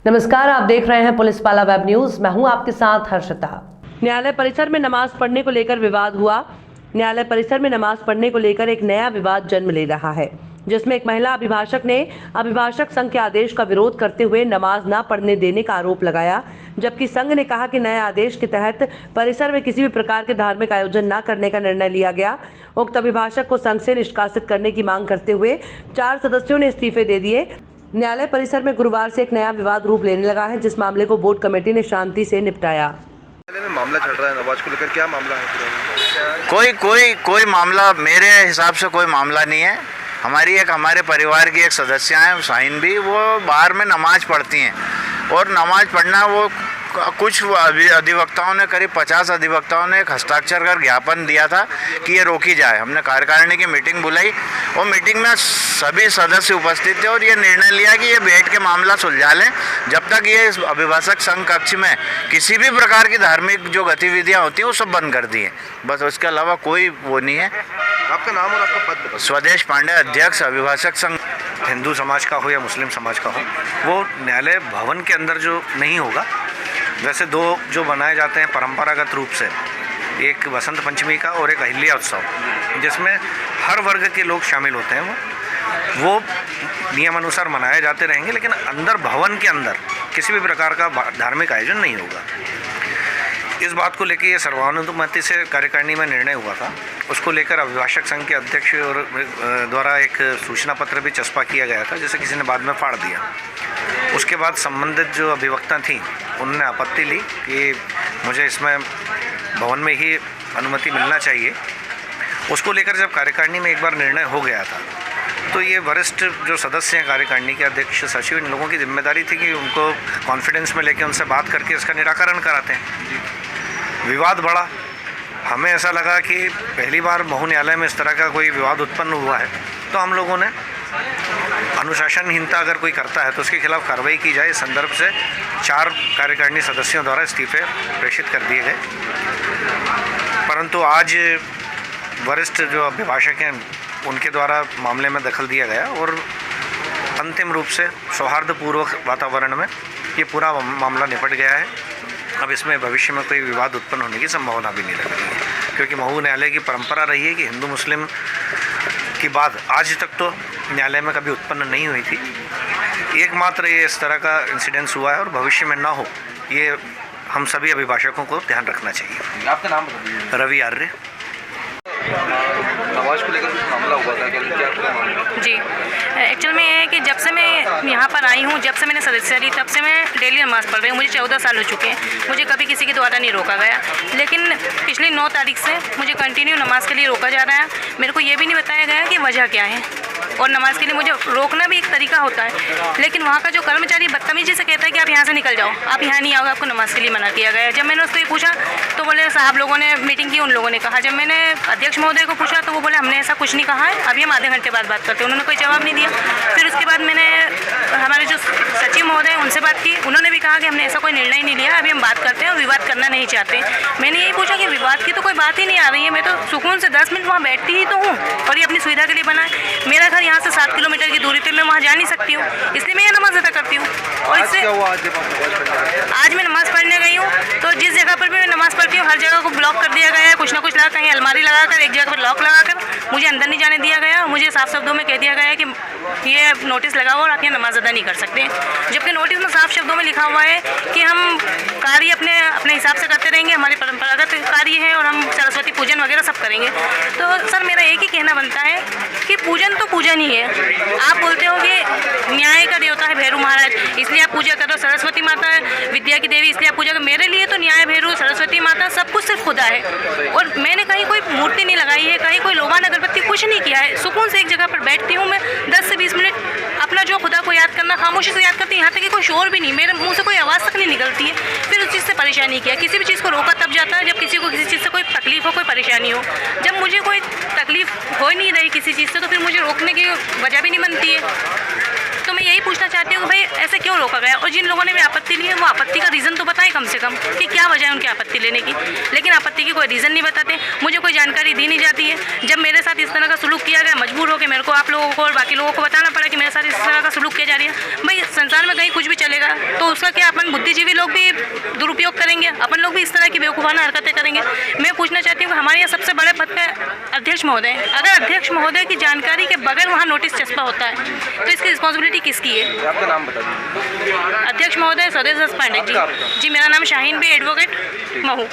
नमस्कार, आप देख रहे हैं पुलिस पाला वेब न्यूज। मैं हूं आपके साथ हर्षिता। न्यायालय परिसर में नमाज पढ़ने को लेकर विवाद हुआ। न्यायालय परिसर में नमाज पढ़ने को लेकर एक नया विवाद जन्म ले रहा है, जिसमें एक महिला अभिभाषक ने अभिभाषक संघ के आदेश का विरोध करते हुए नमाज न पढ़ने देने का आरोप लगाया, जबकि संघ ने कहा कि नए आदेश के तहत परिसर में किसी भी प्रकार के धार्मिक आयोजन न करने का निर्णय लिया गया। उक्त अभिभाषक को संघ से निष्कासित करने की मांग करते हुए 4 सदस्यों ने इस्तीफे दे दिए। न्यायालय परिसर में गुरुवार से एक नया विवाद रूप लेने लगा है, जिस मामले को बोर्ड कमेटी ने शांति से निपटाया। मामला चल रहा है नमाज को लेकर, क्या मामला है? कोई मामला मेरे हिसाब से कोई मामला नहीं है। हमारे परिवार की एक सदस्य हैं शाहीन भी, वो बाहर में नमाज पढ़ती हैं और नमाज पढ़ना वो कुछ अधिवक्ताओं ने करीब 50 अधिवक्ताओं ने एक हस्ताक्षर कर ज्ञापन दिया था कि ये रोकी जाए। हमने कार्यकारिणी की मीटिंग बुलाई और मीटिंग में सभी सदस्य उपस्थित थे और ये निर्णय लिया कि ये बैठ के मामला सुलझा लें जब तक ये इस अभिभाषक संघ कक्ष में किसी भी प्रकार की धार्मिक जो गतिविधियाँ होती हैं वो सब बंद कर दी हैं। बस उसके अलावा कोई वो नहीं है। आपका नाम और आपका पद? स्वदेश पांडे, अध्यक्ष अभिभाषक संघ। हिंदू समाज का हो या मुस्लिम समाज का हो, वो न्यायालय भवन के अंदर जो नहीं होगा। वैसे 2 जो बनाए जाते हैं परंपरागत रूप से, एक वसंत पंचमी का और एक अहिल्या उत्सव, जिसमें हर वर्ग के लोग शामिल होते हैं, वो नियमानुसार मनाए जाते रहेंगे, लेकिन अंदर भवन के अंदर किसी भी प्रकार का धार्मिक आयोजन नहीं होगा। इस बात को लेकर ये सर्वानुमति से कार्यकारिणी में निर्णय हुआ था। उसको लेकर अभिभाषक संघ के अध्यक्ष और द्वारा एक सूचना पत्र भी चस्पा किया गया था, जिसे किसी ने बाद में फाड़ दिया। उसके बाद संबंधित जो अभिवक्ता थी उन्होंने आपत्ति ली कि मुझे इसमें भवन में ही अनुमति मिलना चाहिए। उसको लेकर जब कार्यकारिणी में एक बार निर्णय हो गया था, तो ये वरिष्ठ जो सदस्य हैं कार्यकारिणी के अध्यक्ष सचिव, इन लोगों की जिम्मेदारी थी कि उनको कॉन्फिडेंस में लेकर उनसे बात करके इसका निराकरण कराते हैं। विवाद बढ़ा। हमें ऐसा लगा कि पहली बार महू न्यायालय में इस तरह का कोई विवाद उत्पन्न हुआ है, तो हम लोगों ने अनुशासनहीनता अगर कोई करता है तो उसके खिलाफ कार्रवाई की जाए। इस संदर्भ से 4 कार्यकारिणी सदस्यों द्वारा इस्तीफे प्रेषित कर दिए गए। परंतु आज वरिष्ठ जो अभिभाषक हैं उनके द्वारा मामले में दखल दिया गया और अंतिम रूप से सौहार्दपूर्वक वातावरण में ये पूरा मामला निपट गया है। अब इसमें भविष्य में कोई विवाद उत्पन्न होने की संभावना भी नहीं लग रही है, क्योंकि महू न्यायालय की परंपरा रही है कि हिंदू मुस्लिम की बात आज तक तो न्यायालय में कभी उत्पन्न नहीं हुई थी। एकमात्र ये इस तरह का इंसिडेंस हुआ है और भविष्य में ना हो, ये हम सभी अभिभाषकों को ध्यान रखना चाहिए। आपका नाम बताइए। रवि आर्य। नमाज को लेकर कुछ मामला हुआ था, क्या पूरा मामला? जी, एक्चुअल में ये है कि जब से मैं यहाँ पर आई हूँ, जब से मैंने सदस्य ली, तब से मैं डेली नमाज़ पढ़ रही हूँ। मुझे 14 साल हो चुके हैं। मुझे कभी किसी के द्वारा नहीं रोका गया, लेकिन पिछली 9 तारीख से मुझे कंटिन्यू नमाज़ के लिए रोका जा रहा है। मेरे को ये भी नहीं बताया गया कि वजह क्या है, और नमाज़ के लिए मुझे रोकना भी एक तरीका होता है, लेकिन वहाँ का जो कर्मचारी बदतमीजी से कहता है कि आप यहाँ से निकल जाओ, आप यहाँ नहीं आओगे, आपको नमाज़ के लिए मना किया गया है। जब मैंने उसको ये पूछा तो बोले साहब लोगों ने मीटिंग की, उन लोगों ने कहा। जब मैंने अध्यक्ष महोदय को पूछा तो वो बोले हमने ऐसा कुछ नहीं कहा है, अभी हम आधे घंटे बाद बात करते हैं। उन्होंने कोई जवाब नहीं दिया। फिर उसके बाद मैंने हमारे जो सचिव महोदय उनसे बात की, उन्होंने भी कहा कि हमने ऐसा कोई निर्णय नहीं लिया, अभी हम बात करते हैं और विवाद करना नहीं चाहते। मैंने यही पूछा कि विवाद की तो कोई बात ही नहीं आ रही है, मैं तो सुकून से 10 मिनट वहाँ बैठती ही तो हूँ, और ये अपनी सुविधा के लिए बना है। मेरा घर यहाँ से 7 किलोमीटर की दूरी पे, मैं वहाँ जा नहीं सकती हूँ, इसलिए मैं ये नमाज अदा करती हूँ। और इससे आज मैं नमाज़ पढ़ने गई हूँ, तो जिस जगह पर भी मैं नमाज़ पढ़ती हूँ हर जगह को ब्लॉक कर दिया गया है। कुछ ना कुछ लगा, कहीं अलमारी लगाकर, एक जगह पर लॉक लगाकर मुझे अंदर नहीं जाने दिया गया। मुझे साफ शब्दों में कह दिया गया है कि ये नोटिस लगा हुआ और आप ये नमाज अदा नहीं कर सकते, जबकि नोटिस में साफ शब्दों में लिखा हुआ है कि हम कार्य अपने हिसाब से करते रहेंगे, हमारे परंपरागत कार्य है और हम सरस्वती पूजन वगैरह सब करेंगे। तो सर मेरा एक ही कहना बनता है कि पूजन तो पूजन ही है। आप बोलते हो कि न्याय का देवता है भैरू महाराज, इसलिए आप पूजा करो। सरस्वती माता है विद्या की देवी, इसलिए आप पूजा करो। मेरे लिए तो न्याय भैरू, सरस्वती माता सब कुछ सिर्फ खुदा है, और मैंने कहीं कोई मूर्ति नहीं लगाई है, कहीं कोई लोबान अगरबत्ती कुछ नहीं किया है। सुकून से एक जगह पर बैठती हूँ मैं 10 से 20 मिनट, अपना जो खुदा को याद करना खामोशी से याद करती हूँ। यहाँ तक कि कोई शोर भी नहीं, मेरे मुंह से कोई आवाज़ तक नहीं निकलती है। फिर उस चीज़ से परेशानी किया। किसी भी चीज़ को रोका तब जाता है जब किसी को किसी चीज़ से कोई तकलीफ हो, कोई परेशानी हो। जब मुझे कोई तकलीफ हो ही नहीं रही किसी चीज़ से, तो फिर मुझे रोकने की वजह भी नहीं बनती है। तो मैं यही पूछना चाहती हूँ कि भाई ऐसे क्यों रोका गया, और जिन लोगों ने भी आपत्ति ली है वो आपत्ति का रीज़न तो बताएं कम से कम कि क्या वजह है उनकी आपत्ति लेने की। लेकिन आपत्ति की कोई रीज़न नहीं बताते, मुझे कोई जानकारी दी नहीं जाती है। जब मेरे साथ इस तरह का सुलूक किया गया, मजबूर हो के मेरे को आप लोगों को और बाकी लोगों को बताना पड़ा कि मेरे साथ इस तरह का सुलूक किया जा रही है। भाई संसार में कहीं कुछ भी चलेगा तो उसका क्या अपन बुद्धिजीवी लोग भी दुरुपयोग करेंगे, अपन लोग भी इस तरह की बेवकूफ़ाना हरकतें करेंगे। मैं पूछना चाहती हूँ कि हमारे यहाँ सबसे बड़े पद पे अध्यक्ष महोदय, अगर अध्यक्ष महोदय की जानकारी के बगैर वहाँ नोटिस चस्पा होता है तो इसकी रिस्पॉन्सिबिलिटी किसकी है? आपका नाम बता दीजिए। अध्यक्ष महोदय स्वदेश पांडे जी। जी मेरा नाम शाहीन बी एडवोकेट महू।